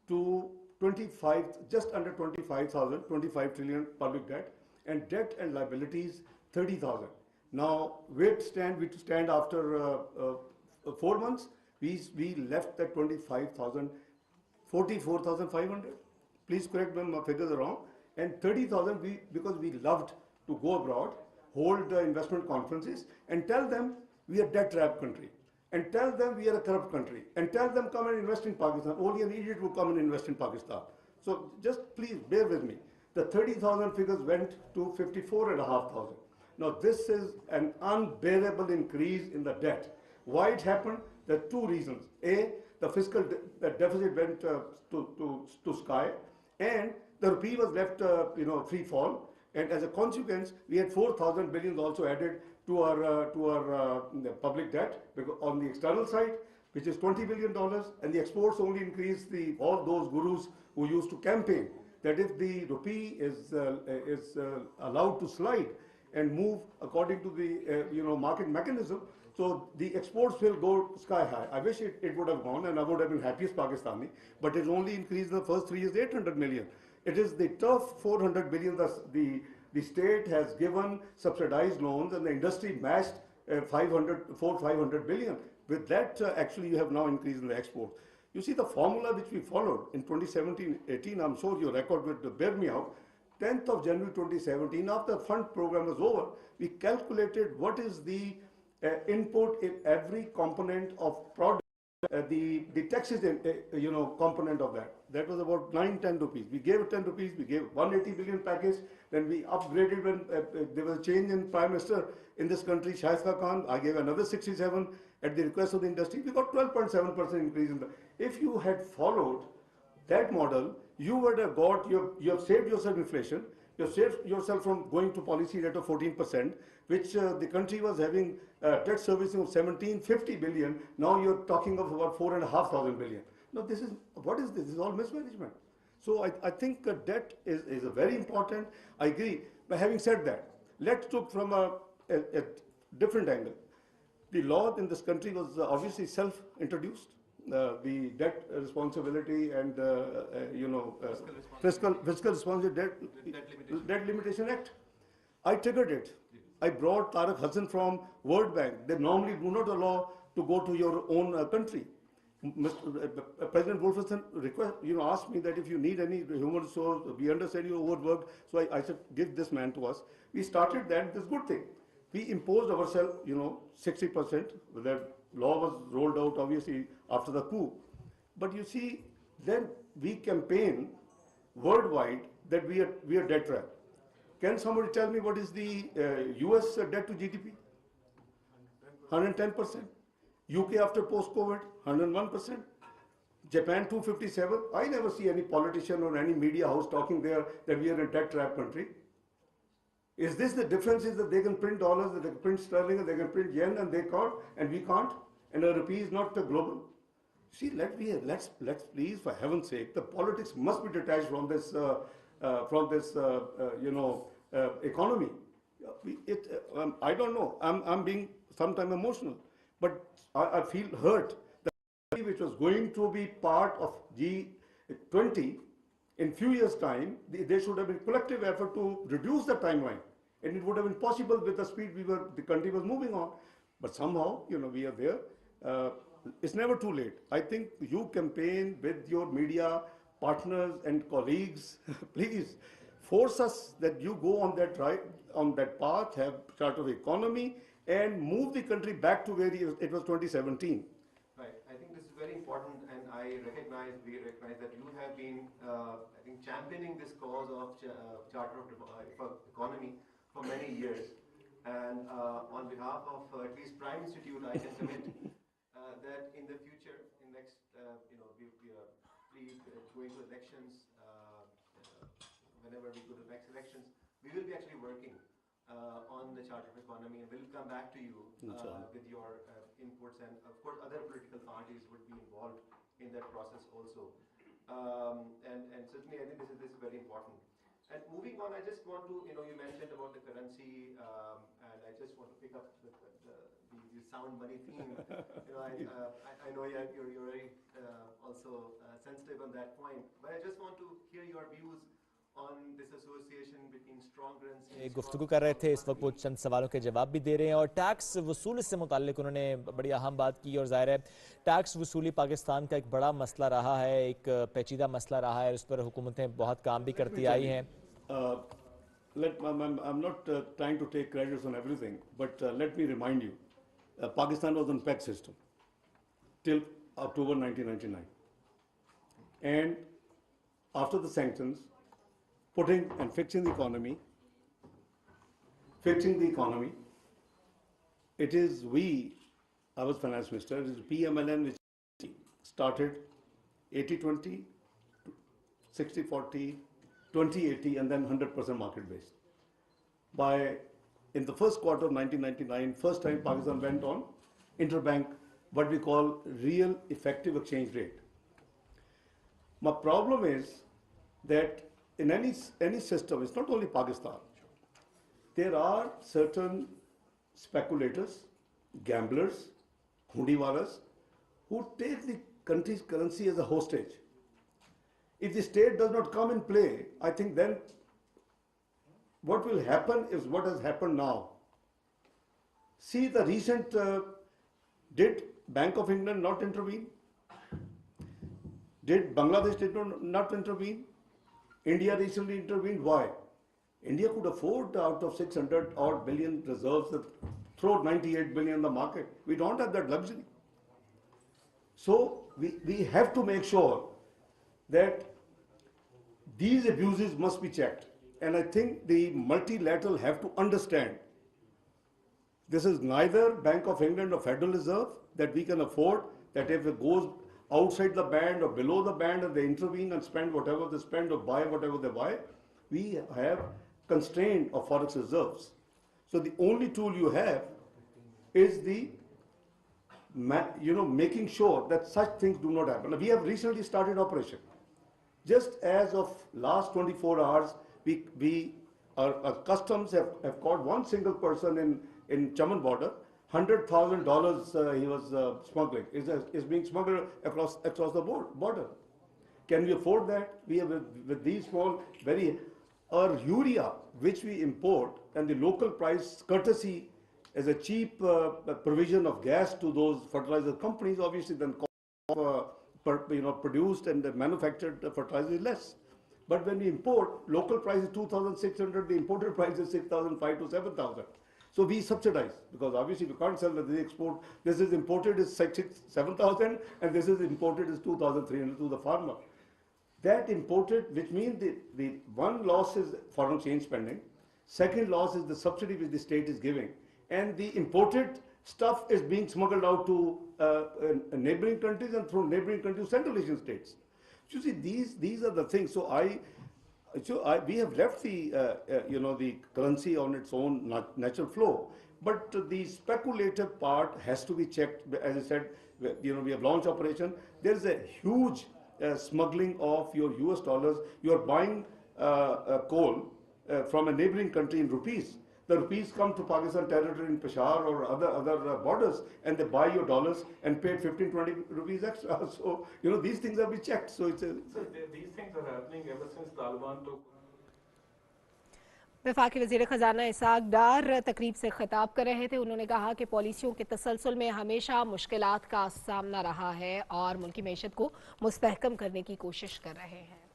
to 25, just under 25,000, 25 trillion public debt, and debt and liabilities 30,000. Now, we stand after 4 months. We left that 25,000, 44,500. Please correct me if my figures are wrong. And 30,000, because we loved to go abroad, hold investment conferences, and tell them we are debt trap country, and tell them we are a corrupt country, and tell them come and invest in Pakistan. Only an idiot would come and invest in Pakistan. So just please bear with me. The 30,000 figures went to 54,500. Now this is an unbearable increase in the debt. Why it happened? There are two reasons. A, the fiscal deficit went to sky, and the rupee was left free fall, and as a consequence we had 4,000 billions also added to our public debt on the external side, which is $20 billion, and the exports only increased all those gurus who used to campaign that if the rupee is allowed to slide and move according to the market mechanism, so the exports will go sky high. I wish it would have gone, and I would have been happiest Pakistani, but it only increased in the first 3 years 800 million. It is the tough 400 billion the state has given subsidized loans, and the industry matched 500 billion. With that, actually, you have now increased in the export. You see the formula which we followed in 2017-18, I'm sure your record would bear me out. 10th of January 2017, after the fund program was over, we calculated what is the input in every component of product, the taxes component of that. That was about 9-10 rupees. We gave 10 rupees, we gave 180 billion package, then we upgraded when there was a change in Prime Minister in this country, Shaista Khan. I gave another 67 at the request of the industry. We got 12.7% increase in the. If you had followed that model, you would have got, you have saved yourself inflation, you have saved yourself from going to policy rate of 14%, which the country was having debt servicing of 1750 billion. Now you're talking of about 4,500 billion. Now this is, what is this? This is all mismanagement. So I think debt is a very important. I agree. But having said that, let's look from a different angle. The law in this country was obviously self-introduced. The debt responsibility and fiscal responsibility debt limitation act. I triggered it. I brought Tariq Hassan from World Bank. They normally do not allow to go to your own country. President Wolfson asked me that if you need any human resource, we understand you're overworked. So I said, give this man to us. We started that. This good thing. We imposed ourselves, 60%. That law was rolled out obviously after the coup. But you see, then we campaign worldwide that we are debt trap. Can somebody tell me what is the US debt to GDP? 110%. UK after post-COVID, 101%. Japan 257. I never see any politician or any media house talking there that we are a debt trap country. Is this the difference is that they can print dollars, that they can print sterling, and they can print yen, and they can't, and we can't, and the rupee is not global? See, let's please, for heaven's sake, the politics must be detached from this economy. I don't know. I'm being sometimes emotional, but I feel hurt that which was going to be part of G20 in few years' time, there should have been collective effort to reduce the timeline, and it would have been possible with the speed the country was moving on. But somehow, we are there. It's never too late. I think you campaign with your media partners and colleagues. Please force us that you go on that path, have chart of economy, and move the country back to where it was 2017. Right. I think this is very important, and we recognize that you have been, I think, championing this cause of Charter of Economy for many years. And on behalf of at least Prime Institute, I can commit that in the future, in next, please going to elections, whenever we go to next elections, we will be actually working on the Charter of Economy, and we'll come back to you with your inputs, and of course other political parties would be involved in that process also. And certainly I think this is very important. And moving on, I just want to, you mentioned about the currency, and I just want to pick up the sound money theme. I know you're very also sensitive on that point, but I just want to hear your views on this association between strong currency. गुफ्तगू कर रहे थे, इस वक्त वो चंद सवालों के जवाब भी दे रहे हैं और टैक्स वसूल से मुताल्लिक उन्होंने बड़ी अहम बात की। और ज़ाहिर है टैक्स वसूली पाकिस्तान का एक बड़ा मसला रहा है, एक पेचीदा मसला रहा है, उस पर हुकूमतें बहुत काम भी करती आई हैं। I'm not trying to take credits on everything, but let me remind you, Pakistan was on PEG system till October 1999. And after the sanctions, putting and fixing the economy, it is I was finance minister, it is PMLN which started 80-20, 60-40, 20-80, and then 100% market based. In the first quarter of 1999, first time Pakistan went on interbank, what we call real effective exchange rate. My problem is that in any system, it's not only Pakistan, there are certain speculators, gamblers, hundiwalas, who take the country's currency as a hostage. If the state does not come in play, I think then what will happen is what has happened now. See the recent, did Bank of England not intervene? Did Bangladesh not intervene? India recently intervened. Why? India could afford out of 600 odd billion reserves throw 98 billion in the market. We don't have that luxury. So we have to make sure that these abuses must be checked. And I think the multilateral have to understand this is neither Bank of England or Federal Reserve that we can afford that if it goes outside the band or below the band and they intervene and spend whatever they spend or buy whatever they buy, we have constraint of forex reserves. So the only tool you have is the making sure that such things do not happen. We have recently started operation. Just as of last 24 hours, our customs have caught one single person in Chaman border. $100,000 he was smuggling, is being smuggled across the border. Can we afford that? We have with these small, our urea, which we import, and the local price courtesy as a cheap provision of gas to those fertilizer companies, obviously then produced and manufactured fertilizer is less. But when we import, local price is 2,600, the imported price is 6,500 to 7,000. So we subsidize, because obviously we can't sell the export. This is imported is 7,000 and this is imported is 2,300 to the farmer. That imported, which means the one loss is foreign exchange spending, second loss is the subsidy which the state is giving, and the imported stuff is being smuggled out to neighboring countries and from neighboring countries to Central Asian states. You see, these are the things. So we have left the currency on its own natural flow, but the speculative part has to be checked. As I said, we have launched operation. There is a huge smuggling of your US dollars. You are buying coal from a neighboring country in rupees. The rupees come to Pakistan territory in Peshawar or other borders, and they buy your dollars and pay 15-20 rupees extra. So these things have been checked. So these things are happening ever since Taliban took. वफाकी वज़ीर ख़जाना Isaac डार तकरीब से ख़िताब कर रहे थे। उन्होंने कहा कि पॉलिसियों के तसलसल में हमेशा मुश्किलात का सामना रहा है और मुल्की मईशत को मुस्तहकम करने की कोशिश कर रहे हैं।